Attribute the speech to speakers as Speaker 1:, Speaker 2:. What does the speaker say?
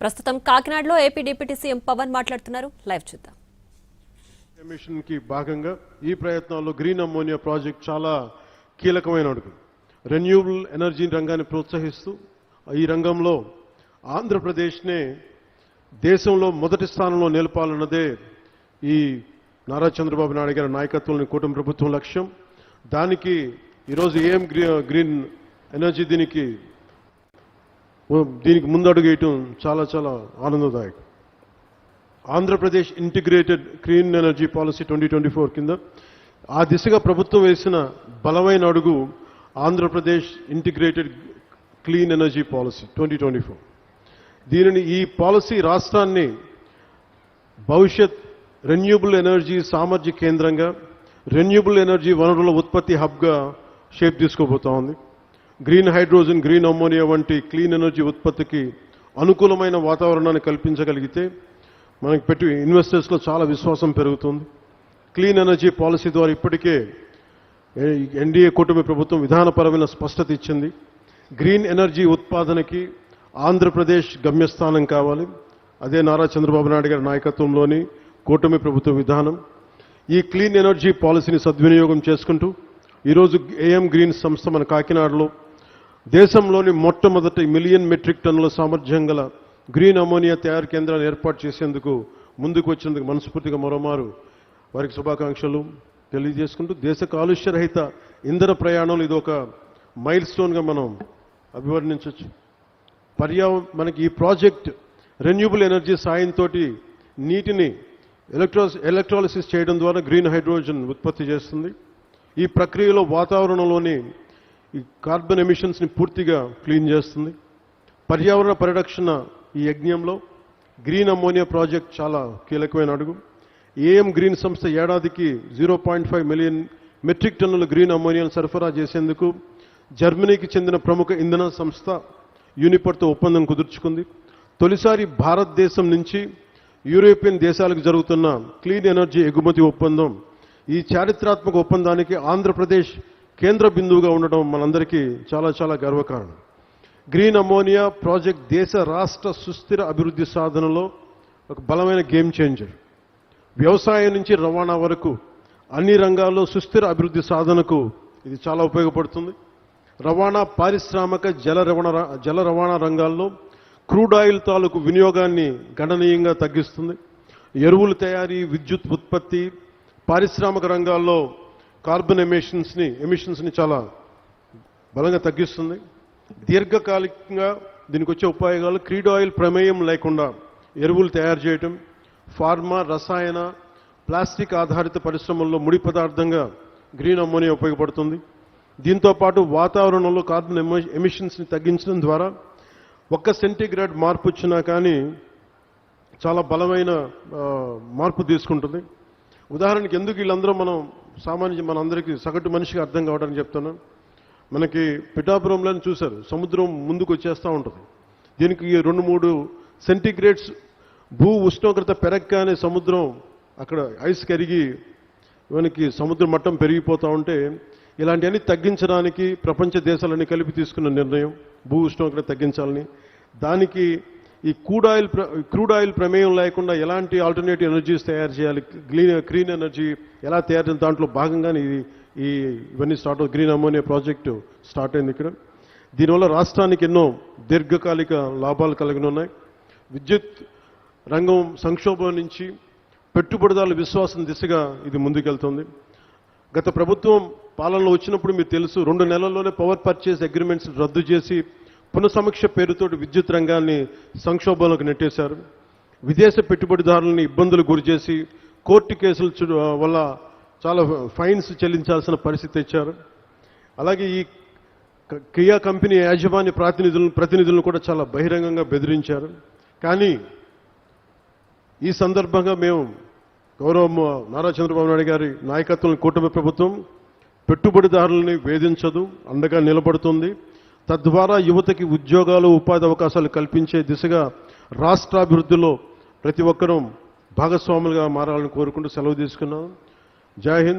Speaker 1: ప్రస్తుతం కాకినాడలో AP deputy CM Pawan మాట్లాడుతున్నారు. లైవ్ చూద్దాం.
Speaker 2: మిషన్ కి భాగంగా ఈ ప్రయత్నాల్లో గ్రీన్ అమ్మోనియా ప్రాజెక్ట్ చాలా కీలకమైన అడుగు. రెన్యూవబుల్ ఎనర్జీ రంగాన్ని ప్రోత్సహిస్తూ ఈ రంగంలో ఆంధ్రప్రదేశ్నే దేశంలో మొదటి స్థానంలో నిలపాలన్నదే ఈ నారా చంద్రబాబు నాయుడు గారి నాయకత్వంలోని కూటమి ప్రభుత్వం లక్ష్యం. దానికి ఈరోజు ఏఎం గ్రీన్ ఎనర్జీ దీనికి ముందడుగు వేయటం చాలా చాలా ఆనందదాయకం. Andhra Pradesh integrated clean energy policy 2024 కింద ఆ దిశగా ప్రభుత్వం వేసిన బలమైన అడుగు Andhra Pradesh integrated clean energy policy 2024. దీనిని ఈ పాలసీ రాష్ట్రాన్ని భవిష్యత్ రెన్యూబుల్ ఎనర్జీ సామర్థ్య కేంద్రంగా, రెన్యూబుల్ ఎనర్జీ వనరుల ఉత్పత్తి హబ్గా షేప్ తీసుకోబోతా ఉంది. గ్రీన్ హైడ్రోజన్, గ్రీన్ అమ్మోనియా వంటి క్లీన్ ఎనర్జీ ఉత్పత్తికి అనుకూలమైన వాతావరణాన్ని కల్పించగలిగితే మనకి పెట్టి ఇన్వెస్టర్స్లో చాలా విశ్వాసం పెరుగుతుంది. క్లీన్ ఎనర్జీ పాలసీ ద్వారా ఇప్పటికే ఎన్డీఏ కూటమి ప్రభుత్వం విధానపరమైన స్పష్టత ఇచ్చింది. గ్రీన్ ఎనర్జీ ఉత్పాదనకి ఆంధ్రప్రదేశ్ గమ్యస్థానం కావాలి. అదే నారా చంద్రబాబు నాయుడు గారి నాయకత్వంలోని కూటమి ప్రభుత్వ విధానం. ఈ క్లీన్ ఎనర్జీ పాలసీని సద్వినియోగం చేసుకుంటూ ఈరోజు ఏఎం గ్రీన్ సంస్థ మన కాకినాడలో దేశంలోని మొట్టమొదటి 1 మిలియన్ మెట్రిక్ టన్నుల సామర్థ్యం గల గ్రీన్ అమోనియా తయారు కేంద్రాన్ని ఏర్పాటు చేసేందుకు ముందుకు వచ్చినందుకు మనస్ఫూర్తిగా మరోమారు వారికి శుభాకాంక్షలు తెలియజేసుకుంటూ, దేశ కాలుష్య రహిత ఇంధన ప్రయాణంలో ఇది ఒక మైల్ స్టోన్గా మనం అభివర్ణించవచ్చు. మనకి ఈ ప్రాజెక్ట్ రెన్యూబుల్ ఎనర్జీ సాయంతో నీటిని ఎలక్ట్రాలిసిస్ చేయడం ద్వారా గ్రీన్ హైడ్రోజన్ ఉత్పత్తి చేస్తుంది. ఈ ప్రక్రియలో వాతావరణంలోని ఈ కార్బన్ ఎమిషన్స్ని పూర్తిగా క్లీన్ చేస్తుంది. పర్యావరణ పరిరక్షణ ఈ యజ్ఞంలో గ్రీన్ అమ్మోనియా ప్రాజెక్ట్ చాలా కీలకమైన అడుగు. ఏఎం గ్రీన్ సంస్థ ఏడాదికి 0.5 మిలియన్ మెట్రిక్ టన్నుల గ్రీన్ అమ్మోనియాను సరఫరా చేసేందుకు జర్మనీకి చెందిన ప్రముఖ ఇంధన సంస్థ యూనిపర్తో ఒప్పందం కుదుర్చుకుంది. తొలిసారి భారతదేశం నుంచి యూరోపియన్ దేశాలకు జరుగుతున్న క్లీన్ ఎనర్జీ ఎగుమతి ఒప్పందం. ఈ చారిత్రాత్మక ఒప్పందానికి ఆంధ్రప్రదేశ్ కేంద్ర బిందువుగా ఉండడం మనందరికీ చాలా చాలా గర్వకారణం. గ్రీన్ అమ్మోనియా ప్రాజెక్ట్ దేశ రాష్ట్ర సుస్థిర అభివృద్ధి సాధనలో ఒక బలమైన గేమ్ చేంజర్. వ్యవసాయం నుంచి రవాణా వరకు అన్ని రంగాల్లో సుస్థిర అభివృద్ధి సాధనకు ఇది చాలా ఉపయోగపడుతుంది. రవాణా, పారిశ్రామిక, జల రవాణా రంగాల్లో క్రూడ్ ఆయిల్ తాలూకు వినియోగాన్ని గణనీయంగా తగ్గిస్తుంది. ఎరువుల తయారీ, విద్యుత్ ఉత్పత్తి, పారిశ్రామిక రంగాల్లో కార్బన్ ఎమిషన్స్ని చాలా బలంగా తగ్గిస్తుంది. దీర్ఘకాలికంగా దీనికి వచ్చే ఉపయోగాలు క్రూడ్ ఆయిల్ ప్రమేయం లేకుండా ఎరువులు తయారు చేయటం, ఫార్మా, రసాయన, ప్లాస్టిక్ ఆధారిత పరిశ్రమల్లో ముడి పదార్థంగా గ్రీన్ అమ్మోనియా ఉపయోగపడుతుంది. దీంతో పాటు వాతావరణంలో కార్బన్ ఎమిషన్స్ని తగ్గించడం ద్వారా 1 సెంటీగ్రేడ్ మార్పు వచ్చినా కానీ చాలా బలమైన మార్పు తీసుకుంటుంది. ఉదాహరణకి ఎందుకు వీళ్ళందరూ మనందరికీ సగటు మనిషికి అర్థం కావడానికి చెప్తున్నాను. మనకి పిఠాపురంలో చూశారు, సముద్రం ముందుకు వచ్చేస్తూ ఉంటుంది. దీనికి 2-3 సెంటీగ్రేడ్స్ భూ ఉష్ణోగ్రత పెరగగానే సముద్రం అక్కడ ఐస్ కరిగి మనకి సముద్ర మట్టం పెరిగిపోతూ ఉంటే ఇలాంటివన్నీ తగ్గించడానికి ప్రపంచ దేశాలన్నీ కలిపి తీసుకున్న నిర్ణయం భూ ఉష్ణోగ్రత తగ్గించాలని. దానికి ఈ క్రూడ్ ఆయిల్ ప్రమేయం లేకుండా ఎలాంటి ఆల్టర్నేటివ్ ఎనర్జీస్ తయారు చేయాలి, క్లీన్ ఎనర్జీ ఎలా తయారు చేయాలి, దాంట్లో భాగంగానే ఇవన్నీ గ్రీన్ అమ్మోనియా ప్రాజెక్టు స్టార్ట్ అయింది ఇక్కడ. దీనివల్ల రాష్ట్రానికి ఎన్నో దీర్ఘకాలిక లాభాలు కలిగినాయి. విద్యుత్ రంగం సంక్షోభం నుంచి పెట్టుబడిదారుల విశ్వాసం దిశగా ఇది ముందుకెళ్తుంది. గత ప్రభుత్వం పాలనలో వచ్చినప్పుడు మీకు తెలుసు, 2 నెలల్లోనే పవర్ పర్చేస్ అగ్రిమెంట్స్ రద్దు చేసి పునఃసమీక్ష పేరుతో విద్యుత్ రంగాన్ని సంక్షోభంలోకి నెట్టేశారు. విదేశ పెట్టుబడిదారులని ఇబ్బందులు గురిచేసి కోర్టు కేసుల వల్ల చాలా ఫైన్స్ చెల్లించాల్సిన పరిస్థితి తెచ్చారు. అలాగే ఈ కియా కంపెనీ యాజమాన్య ప్రతినిధులను కూడా చాలా బహిరంగంగా బెదిరించారు. కానీ ఈ సందర్భంగా మేము గౌరవ నారా చంద్రబాబు నాయుడు గారి నాయకత్వంలో కూటమి ప్రభుత్వం పెట్టుబడిదారులని వేధించదు, అండగా నిలబడుతుంది. తద్వారా యువతకి ఉద్యోగాలు, ఉపాధి అవకాశాలు కల్పించే దిశగా రాష్ట్రాభివృద్ధిలో ప్రతి ఒక్కరూ భాగస్వాములుగా మారాలని కోరుకుంటూ సెలవు తీసుకున్నాను. జై హింద్.